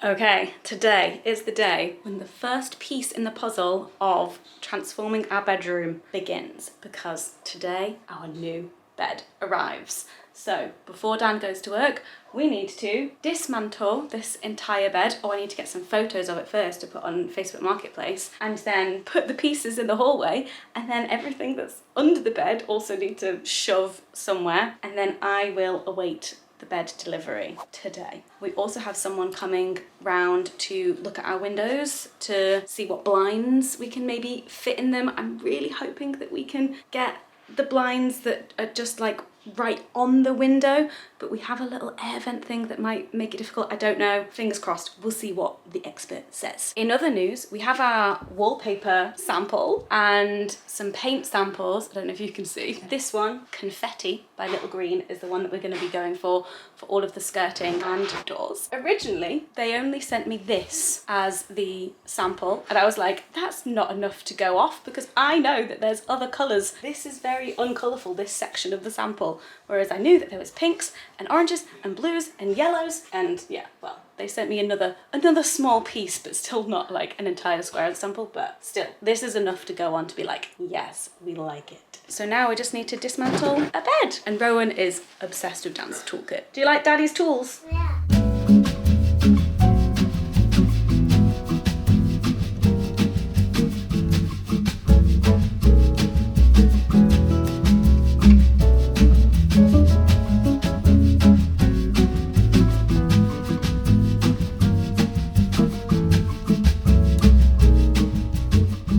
Okay, today is the day when the first piece in the puzzle of transforming our bedroom begins, because today our new bed arrives. So before Dan goes to work, we need to dismantle this entire bed, or I need to get some photos of it first to put on Facebook Marketplace, and then put the pieces in the hallway, and then everything that's under the bed also need to shove somewhere, and then I will await the bed delivery today. We also have someone coming round to look at our windows to see what blinds we can maybe fit in them. I'm really hoping that we can get the blinds that are just like right on the window, but we have a little air vent thing that might make it difficult. I don't know. Fingers crossed. We'll see what the expert says. In other news, we have our wallpaper sample and some paint samples. I don't know if you can see. This one, Confetti by Little Green, is the one that we're going to be going for all of the skirting and doors. Originally, they only sent me this as the sample, and I was like, that's not enough to go off because I know that there's other colours. This is very uncolourful, this section of the sample, whereas I knew that there was pinks and oranges and blues and yellows, and yeah, well, they sent me another small piece, but still not like an entire square of the sample, but still, this is enough to go on to be like, yes, we like it. So now we just need to dismantle a bed. And Rowan is obsessed with Dan's toolkit. Do you like Daddy's tools? Yeah.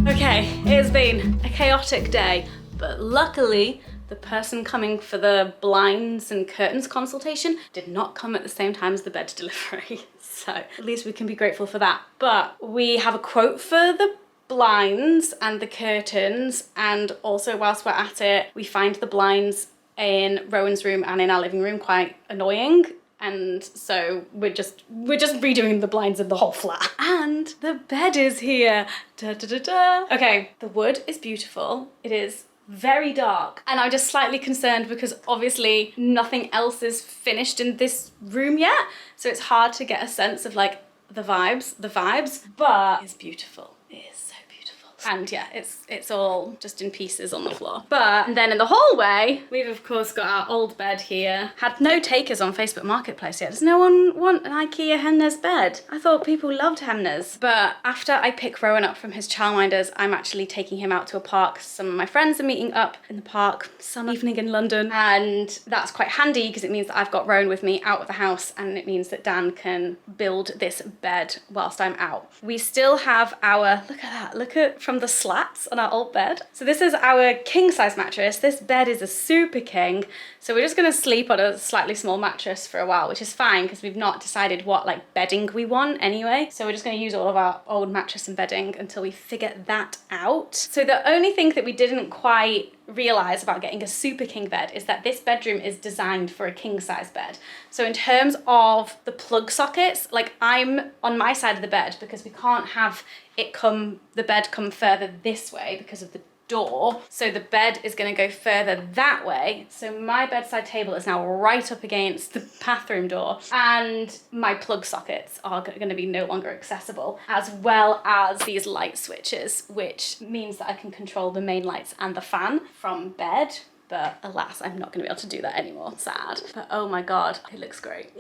Okay, it's been a chaotic day, but luckily the person coming for the blinds and curtains consultation did not come at the same time as the bed delivery. So at least we can be grateful for that. But we have a quote for the blinds and the curtains, and also whilst we're at it, we find the blinds in Rowan's room and in our living room quite annoying. And so we're just redoing the blinds in the whole flat. And the bed is here. Da, da, da, da. Okay, the wood is beautiful. It is very dark. And I'm just slightly concerned because obviously nothing else is finished in this room yet. So it's hard to get a sense of like the vibes, but it's beautiful. It is so beautiful. And yeah, it's all just in pieces on the floor. But and then in the hallway, we've of course got our old bed here. Had no takers on Facebook Marketplace yet. Does no one want an IKEA Hemnes bed? I thought people loved Hemnes. But after I pick Rowan up from his childminders, I'm actually taking him out to a park. Some of my friends are meeting up in the park some evening in London. And that's quite handy because it means that I've got Rowan with me out of the house, and it means that Dan can build this bed whilst I'm out. We still have our, look at that, look at from the slats on our old bed. So this is our king size mattress. This bed is a super king. So we're just gonna sleep on a slightly small mattress for a while, which is fine because we've not decided what like bedding we want anyway. So we're just gonna use all of our old mattress and bedding until we figure that out. So the only thing that we didn't quite realize about getting a super king bed is that this bedroom is designed for a king size bed. So in terms of the plug sockets, like I'm on my side of the bed because we can't have the bed come further this way because of the door. So the bed is going to go further that way. So my bedside table is now right up against the bathroom door, and my plug sockets are going to be no longer accessible, as well as these light switches, which means that I can control the main lights and the fan from bed. But alas, I'm not going to be able to do that anymore. Sad. But oh my God, it looks great.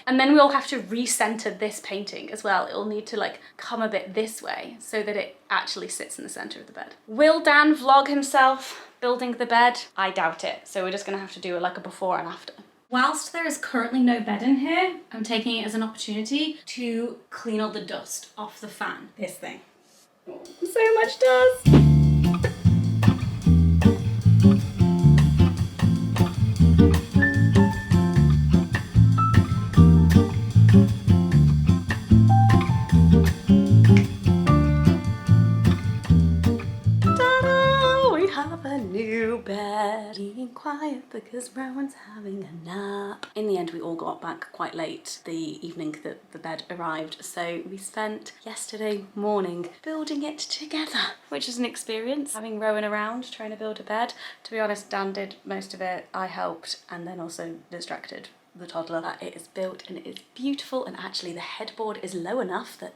And then we'll have to recenter this painting as well. It'll need to like come a bit this way so that it actually sits in the center of the bed. Will Dan vlog himself building the bed? I doubt it. So we're just gonna have to do like a before and after. Whilst there is currently no bed in here, I'm taking it as an opportunity to clean all the dust off the fan. This thing. Oh, so much dust. Being quiet because Rowan's having a nap. In the end, we all got back quite late the evening that the bed arrived, so we spent yesterday morning building it together, which is an experience, having Rowan around trying to build a bed. To be honest, Dan did most of it, I helped, and then also distracted the toddler that it is built and it is beautiful, and actually the headboard is low enough that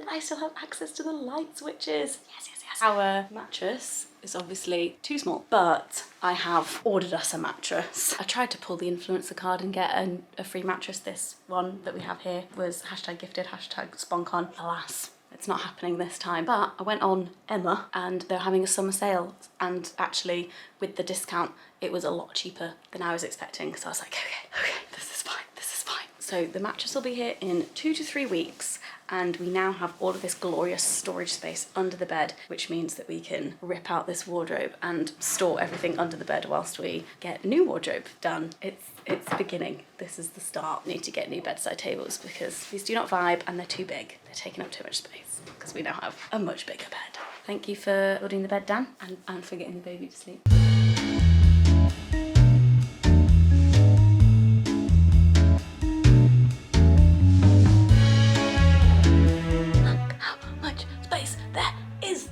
I still have access to the light switches. Yes, yes, yes. Our mattress is obviously too small, but I have ordered us a mattress. I tried to pull the influencer card and get a free mattress. This one that we have here was #gifted, #sponcon. Alas, it's not happening this time. But I went on Emma and they're having a summer sale, and actually with the discount it was a lot cheaper than I was expecting. So I was like, okay, this is fine, this is fine. So the mattress will be here in 2 to 3 weeks, and we now have all of this glorious storage space under the bed, which means that we can rip out this wardrobe and store everything under the bed whilst we get new wardrobe done. It's beginning. This is the start. Need to get new bedside tables because these do not vibe and they're too big. They're taking up too much space because we now have a much bigger bed. Thank you for ordering the bed, Dan, and for getting the baby to sleep.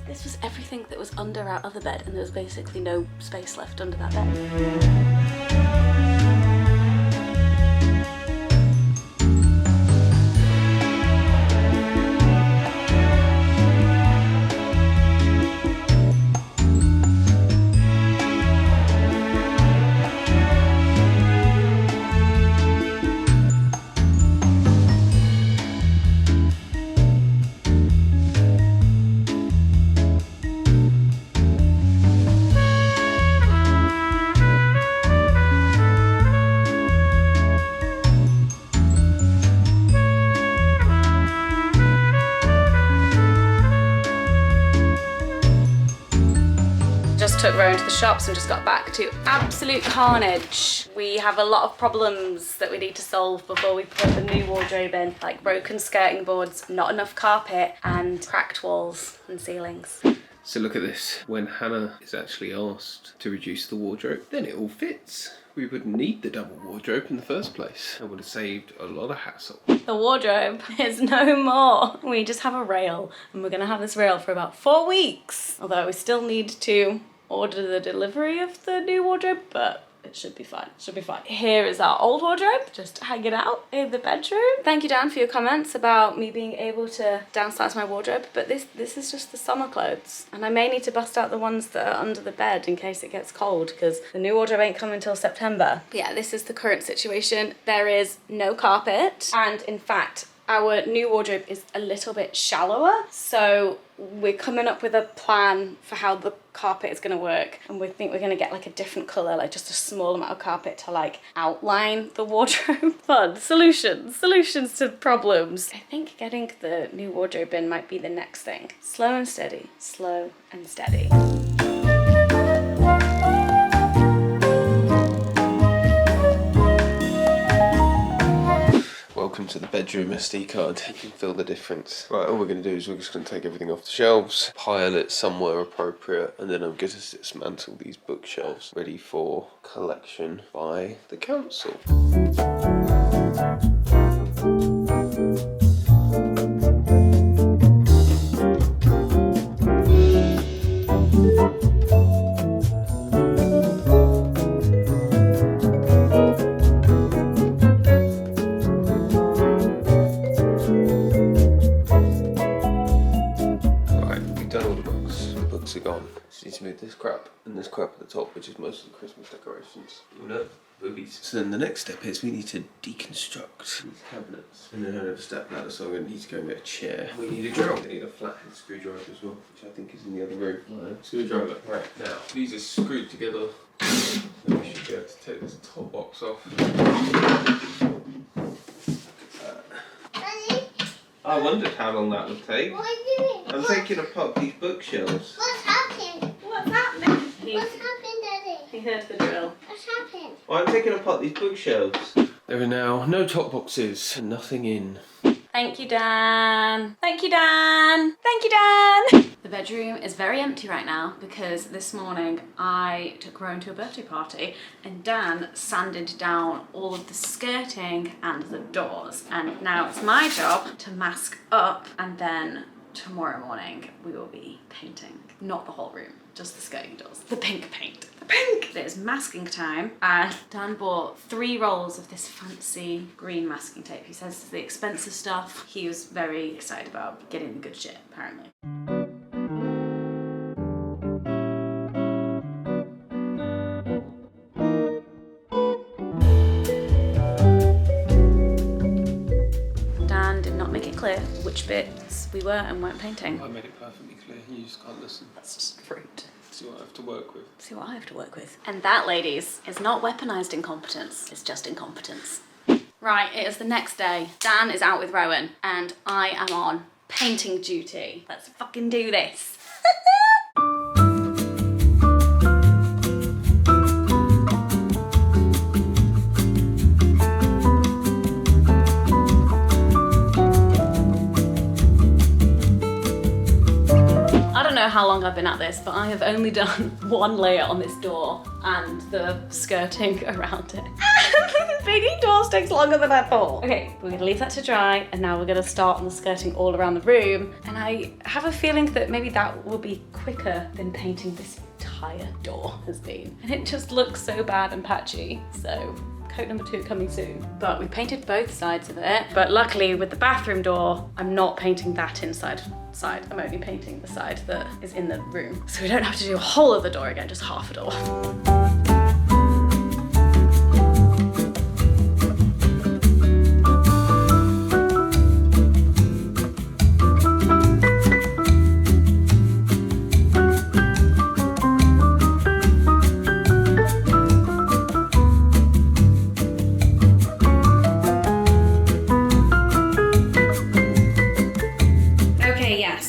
This was everything that was under our other bed, and there was basically no space left under that bed. Took Rowan to the shops and just got back to absolute carnage. We have a lot of problems that we need to solve before we put the new wardrobe in, like broken skirting boards, not enough carpet, and cracked walls and ceilings. So look at this. When Hannah is actually asked to reduce the wardrobe, then it all fits. We wouldn't need the double wardrobe in the first place. It would have saved a lot of hassle. The wardrobe is no more. We just have a rail, and we're gonna have this rail for about 4 weeks. Although we still need to order the delivery of the new wardrobe, but it should be fine. Should be fine. Here is our old wardrobe, just hanging out in the bedroom. Thank you, Dan, for your comments about me being able to downsize my wardrobe, but this is just the summer clothes, and I may need to bust out the ones that are under the bed in case it gets cold, because the new wardrobe ain't coming until September. But yeah, this is the current situation. There is no carpet, and in fact, our new wardrobe is a little bit shallower, so we're coming up with a plan for how the carpet is going to work, and we think we're going to get like a different colour, like just a small amount of carpet to like outline the wardrobe. Fun. Solutions to problems. I think getting the new wardrobe in might be the next thing. Slow and steady. Slow and steady. Welcome to the bedroom SD card. You can feel the difference. Right, all we're going to do is we're just going to take everything off the shelves, pile it somewhere appropriate, and then I'm going to dismantle these bookshelves ready for collection by the council. Are gone. Just need to move this crap and this crap at the top, which is most of the Christmas decorations. Oh no, boobies. So then the next step is we need to deconstruct these cabinets. And then I don't have a step ladder, so I'm going to need to go and get a chair. We need a drill. We need a flathead screwdriver as well, which I think is in the other room. No. Screwdriver. Right, now, these are screwed together. So we should be able to take this top box off. I wondered how long that would take. What are you doing? I'm taking apart these bookshelves. What's happened? What's happening? What's happened, Daddy? He heard the drill. What's happened? Well, I'm taking apart these bookshelves. There are now no top boxes and nothing in. Thank you, Dan. Thank you, Dan. Thank you, Dan. The bedroom is very empty right now because this morning I took Rowan to a birthday party and Dan sanded down all of the skirting and the doors. And now it's my job to mask up, and then tomorrow morning we will be painting. Not the whole room, just the skirting doors. The pink paint. pink. It is masking time, and Dan bought 3 rolls of this fancy green masking tape. He says it's the expensive stuff. He was very excited about getting the good shit, apparently. Dan did not make it clear which bits we were and weren't painting. I made it perfectly clear. You just can't listen. That's just fruit. See what I have to work with. See what I have to work with. And that, ladies, is not weaponized incompetence. It's just incompetence. Right, it is the next day. Dan is out with Rowan, and I am on painting duty. Let's fucking do this. How long I've been at this, but I have only done 1 layer on this door and the skirting around it. Painting doors takes longer than I thought. Okay, we're gonna leave that to dry, and now we're gonna start on the skirting all around the room, and I have a feeling that maybe that will be quicker than painting this entire door has been. And it just looks so bad and patchy, so coat number 2 coming soon. But we painted both sides of it, but luckily with the bathroom door, I'm not painting that inside side. I'm only painting the side that is in the room. So we don't have to do a whole other door again, just half a door.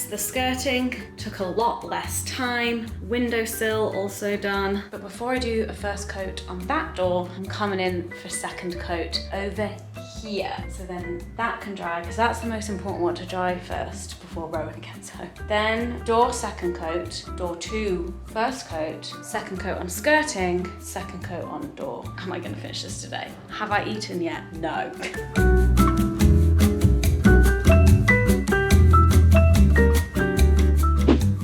The skirting took a lot less time. Windowsill also done. But before I do a first coat on that door, I'm coming in for second coat over here. So then that can dry, because that's the most important one to dry first before Rowan gets home. Then door second coat, door 2 first coat, second coat on skirting, second coat on door. Am I gonna finish this today? Have I eaten yet? No.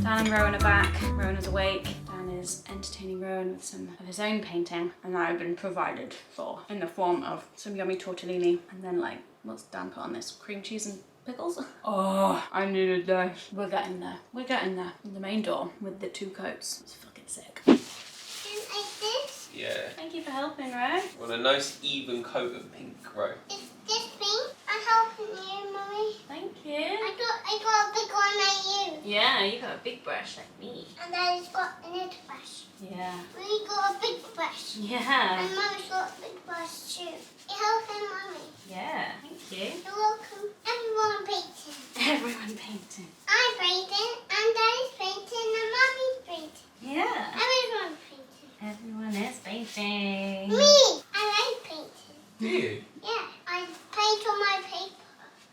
Dan and Rowan are back. Rowan is awake. Dan is entertaining Rowan with some of his own painting, and I've been provided for in the form of some yummy tortellini, and then like, what's Dan put on this? Cream cheese and pickles? Oh, I needed this. We're getting there. We're getting there. The main door with the 2 coats. It's fucking sick. And like this? Yeah. Thank you for helping, Ro. Want a nice even coat of pink, right? Is this pink? I'm helping you, Mummy. Thank you. I got a big one like you. Yeah, you got a big brush like me. And Daddy's got a little brush. Yeah. We got a big brush. Yeah. And Mummy's got a big brush too. You're helping Mummy. Yeah, thank you. You're welcome. Everyone painting. Everyone painting. I'm painting, and Daddy's painting, and Mummy's painting. Yeah. Everyone's painting. Everyone is painting. Me! I like painting. Do you? Yeah, I paint on my paper.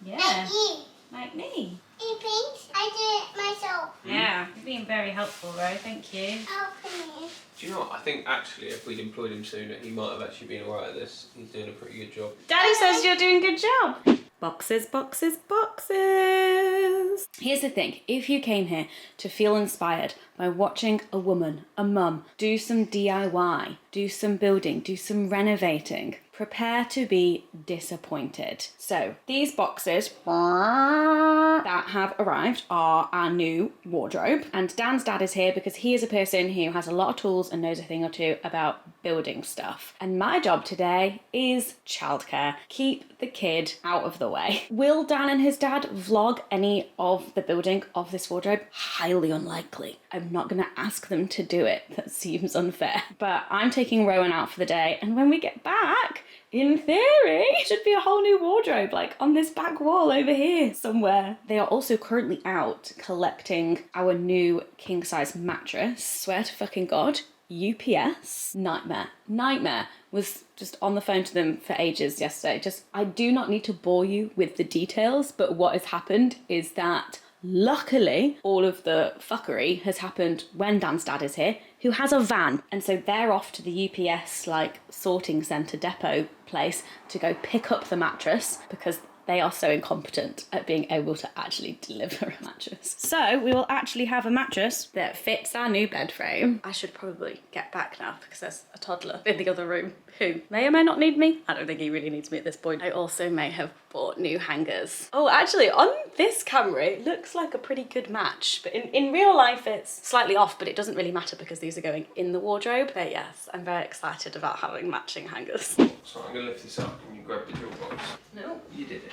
Yeah. Like you. Like me. You paint, I do it myself. Yeah, you've been very helpful, Ro. Thank you. Helping you. Do you know what? I think actually if we'd employed him sooner, he might have actually been alright at this. He's doing a pretty good job. Daddy says you're doing a good job. Boxes, boxes, boxes. Here's the thing. If you came here to feel inspired by watching a woman, a mum, do some DIY, do some building, do some renovating, prepare to be disappointed. So these boxes that have arrived are our new wardrobe. And Dan's dad is here because he is a person who has a lot of tools and knows a thing or two about building stuff. And my job today is childcare. Keep the kid out of the way. Will Dan and his dad vlog any of the building of this wardrobe? Highly unlikely. I'm not gonna ask them to do it. That seems unfair. But I'm taking Rowan out for the day, and when we get back, in theory, should be a whole new wardrobe, like on this back wall over here somewhere. They are also currently out collecting our new king-size mattress. Swear to fucking God, UPS, nightmare. Was just on the phone to them for ages yesterday. I do not need to bore you with the details, but what has happened is that luckily, all of the fuckery has happened when Dan's dad is here, who has a van. And so they're off to the UPS, like, sorting centre depot place to go pick up the mattress, because They are so incompetent at being able to actually deliver a mattress. So we will actually have a mattress that fits our new bed frame. I should probably get back now because there's a toddler in the other room who may or may not need me. I don't think he really needs me at this point. I also may have bought new hangers. Oh, actually on this camera, it looks like a pretty good match, but in real life it's slightly off, but it doesn't really matter because these are going in the wardrobe. But yes, I'm very excited about having matching hangers. So I'm gonna lift this up and you grab the jewel box. No. You did it.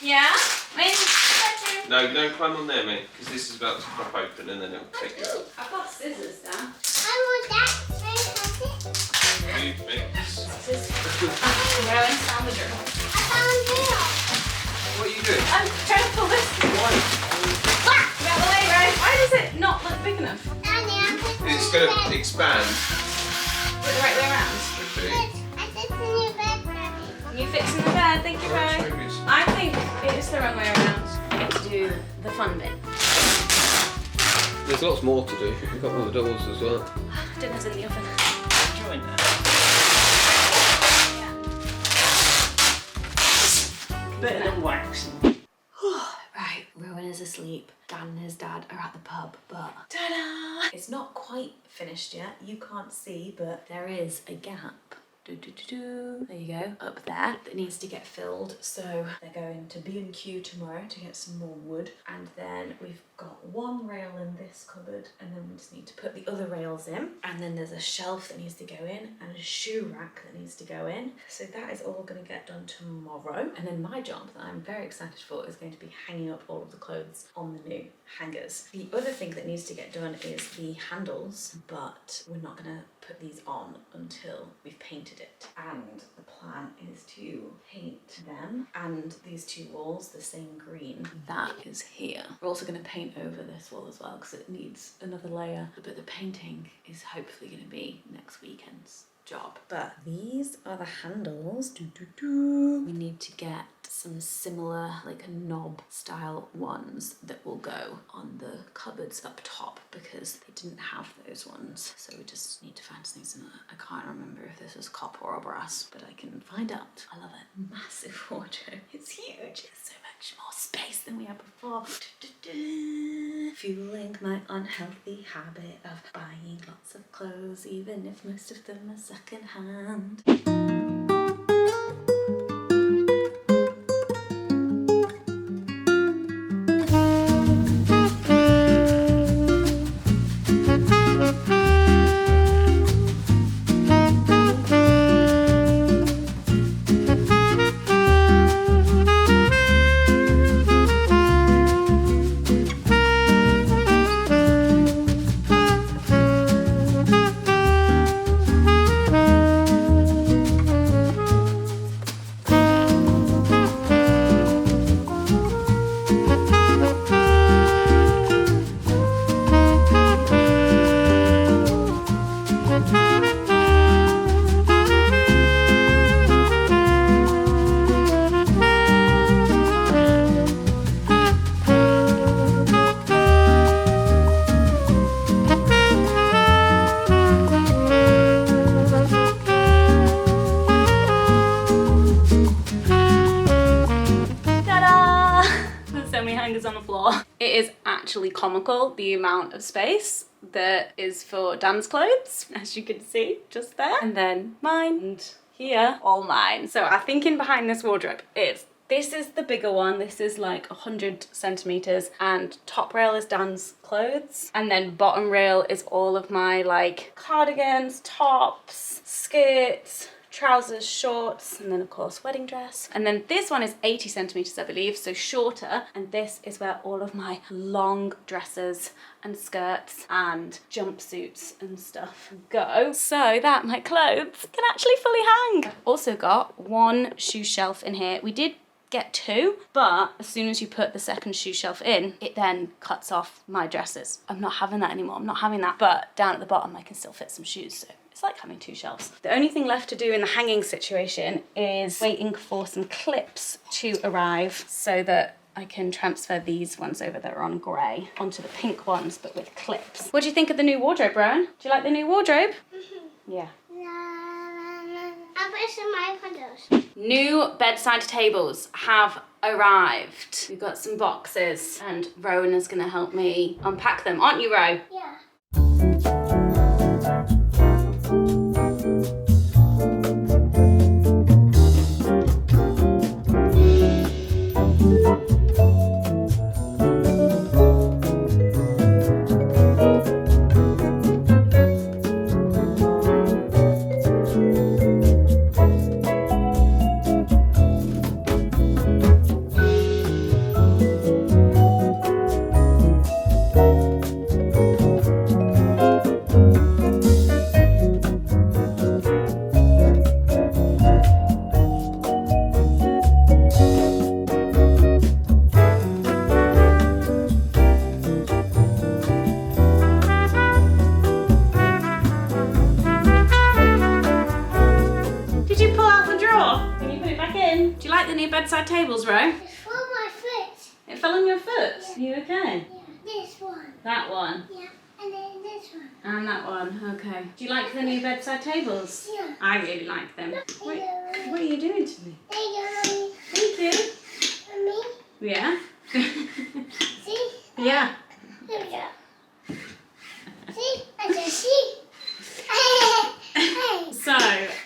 Yeah? No, don't climb on there, mate, because this is about to pop open and then it'll take you out. I've got scissors now. I want that. You mix. Rowan found the journal. I found it. What are you doing? I'm trying to pull this. Get out the way, Rowan. Why does it not look big enough? Daddy, I'm putting It's gonna expand. Put it the right way around. Should be. I just in your bed, Daddy. You fixing the bed, thank you, Right, Rowan. focus. I think it is the wrong way around. I get to do the fun bit. There's lots more to do. We've got other doors as well. Dinner's in the oven. Join there. Bit of waxing. Right, Rowan is asleep. Dan and his dad are at the pub, but ta-da! It's not quite finished yet. You can't see, but there is a gap. There you go, up there, that needs to get filled. So they're going to B&Q tomorrow to get some more wood, and then we've got one rail in this cupboard, and then we just need to put the other rails in, and then there's a shelf that needs to go in and a shoe rack that needs to go in. So that is all going to get done tomorrow, and then my job that I'm very excited for is going to be hanging up all of the clothes on the new hangers. The other thing that needs to get done is the handles, but we're not going to put these on until we've painted it, and the plan is to paint them and these two walls the same green that is here. We're also going to paint over this wall as well because it needs another layer, but the painting is hopefully going to be next weekend's job. But these are the handles. We need to get some similar like knob style ones that will go on the cupboards up top because they didn't have those ones, so we just need to find something similar. I can't remember if this was copper or brass, but I can find out. I love it. Massive wardrobe. It's huge. It's so much more space than we had before. Fueling my unhealthy habit of buying lots of clothes even if most of them are second hand. On the floor. It is actually comical the amount of space that is for Dan's clothes, as you can see just there, and then mine, and here all mine. So our thinking behind this wardrobe is this is the bigger one. This is like 100 centimeters, and top rail is Dan's clothes, and then bottom rail is all of my like cardigans, tops, skirts, trousers, shorts, and then of course wedding dress. And then this one is 80 centimeters, I believe, so shorter, and this is where all of my long dresses and skirts and jumpsuits and stuff go, so that my clothes can actually fully hang. I've also got one shoe shelf in here. We did get two, but as soon as you put the second shoe shelf in, it then cuts off my dresses. I'm not having that anymore. I'm not having that. But down at the bottom, I can still fit some shoes, so it's like having two shelves. The only thing left to do in the hanging situation is waiting for some clips to arrive so that I can transfer these ones over that are on grey onto the pink ones, but with clips. What do you think of the new wardrobe, Rowan? Do you like the new wardrobe? Yeah. I'll put Where's my photos? New bedside tables have arrived. We've got some boxes and Rowan is going to help me unpack them, aren't you, Ro? Yeah. Bedside tables, Ro? It's for my foot. It fell on your foot? Yeah. Are you okay? Yeah. This one. That one? Yeah. And then this one. And that one, okay. Do you like the new bedside tables? Yeah. I really like them. What are you doing to me? Thank you, Mommy. Thank you. Mommy. Yeah? See? Yeah. Here we go. See? I just see. So,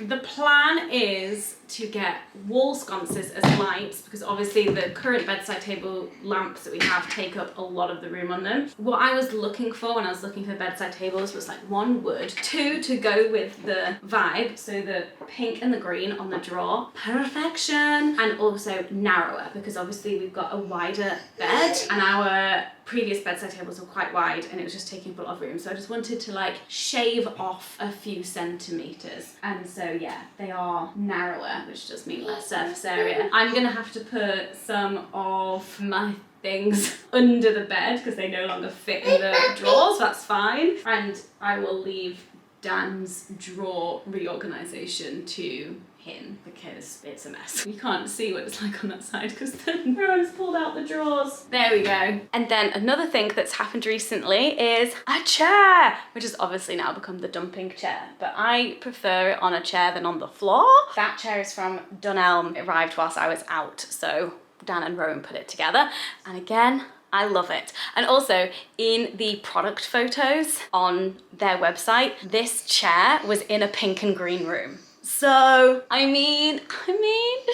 the plan is to get wall sconces as lights because obviously the current bedside table lamps that we have take up a lot of the room on them. What I was looking for when I was looking for bedside tables was like 1 wood, 2 to go with the vibe, so the pink and the green on the drawer, perfection, and also narrower because obviously we've got a wider bed and our previous bedside tables were quite wide and it was just taking up a lot of room, so I just wanted to like shave off a few centimeters, and so yeah, they are narrower, which does mean less surface area. I'm gonna have to put some of my things under the bed because they no longer fit in the drawers, that's fine, and I will leave Dan's drawer reorganisation to him because it's a mess. You can't see what it's like on that side because then everyone's pulled out the drawers. There we go. And then another thing that's happened recently is a chair, which has obviously now become the dumping chair, but I prefer it on a chair than on the floor. That chair is from Dunelm. It arrived whilst I was out, so Dan and Rowan put it together, and again, I love it. And also in the product photos on their website, this chair was in a pink and green room. So, I mean,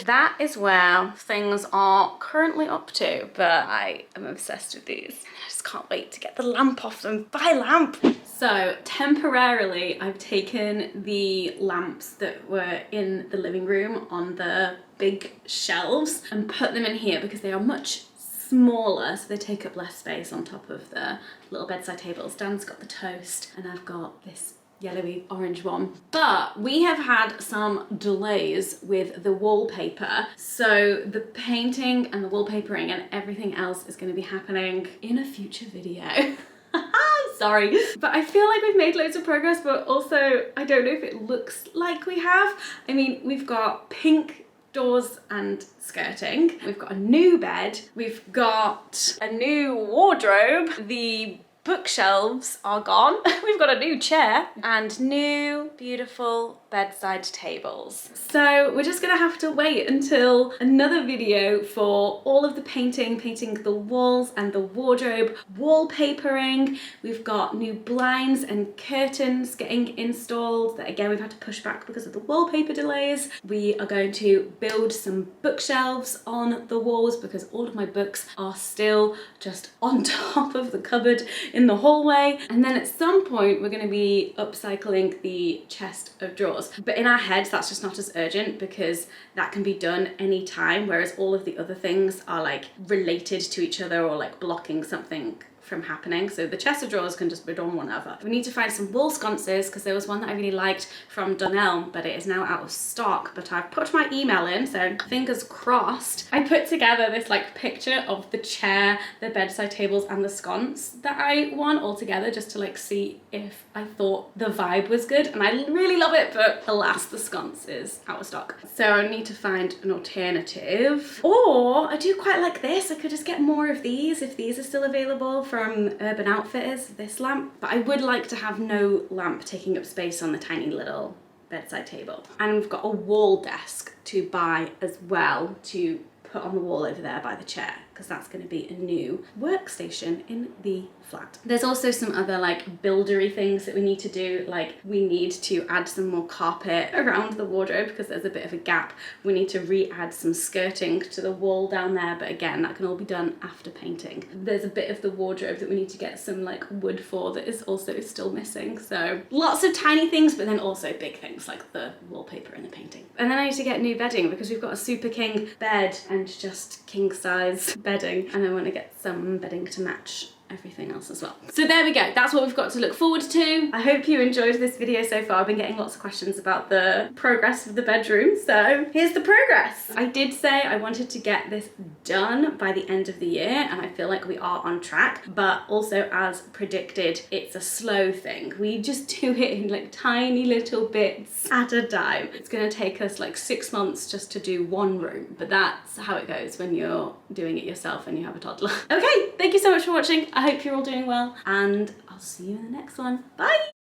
that is where things are currently up to, but I am obsessed with these. I just can't wait to get the lamp off them. Bye, lamp! So, temporarily, I've taken the lamps that were in the living room on the big shelves and put them in here because they are much smaller, so they take up less space on top of the little bedside tables. Dan's got the toast and I've got this yellowy orange one. But we have had some delays with the wallpaper, so the painting and the wallpapering and everything else is going to be happening in a future video. Sorry, but I feel like we've made loads of progress, but also I don't know if it looks like we have. I mean, we've got pink doors and skirting, we've got a new bed, we've got a new wardrobe, the bookshelves are gone, we've got a new chair and new beautiful bedside tables. So we're just gonna have to wait until another video for all of the painting the walls and the wardrobe, wallpapering. We've got new blinds and curtains getting installed that again we've had to push back because of the wallpaper delays. We are going to build some bookshelves on the walls because all of my books are still just on top of the cupboard in the hallway, and then at some point we're going to be upcycling the chest of drawers, but in our heads that's just not as urgent because that can be done anytime, whereas all of the other things are like related to each other or like blocking something from happening, so the chest of drawers can just be done whenever. We need to find some wall sconces because there was one that I really liked from Dunelm, but it is now out of stock, but I've put my email in, so fingers crossed. I put together this like picture of the chair, the bedside tables and the sconce that I want all together just to like see if I thought the vibe was good, and I really love it, but alas, the sconce is out of stock. So I need to find an alternative, or I do quite like this. I could just get more of these if these are still available from Urban Outfitters, this lamp, but I would like to have no lamp taking up space on the tiny little bedside table. And we've got a wall desk to buy as well to put on the wall over there by the chair, because that's going to be a new workstation in the flat. There's also some other like buildery things that we need to do, like we need to add some more carpet around the wardrobe because there's a bit of a gap. We need to re-add some skirting to the wall down there, but again, that can all be done after painting. There's a bit of the wardrobe that we need to get some like wood for that is also still missing. So lots of tiny things, but then also big things like the wallpaper and the painting. And then I need to get new bedding because we've got a super king bed and just king size bedding, and I want to get some bedding to match everything else as well. So there we go, that's what we've got to look forward to. I hope you enjoyed this video so far. I've been getting lots of questions about the progress of the bedroom, so here's the progress. I did say I wanted to get this done by the end of the year, and I feel like we are on track, but also as predicted, it's a slow thing. We just do it in like tiny little bits at a time. It's gonna take us like 6 months just to do one room, but that's how it goes when you're doing it yourself and you have a toddler. Okay, thank you so much for watching. I hope you're all doing well, and I'll see you in the next one. Bye!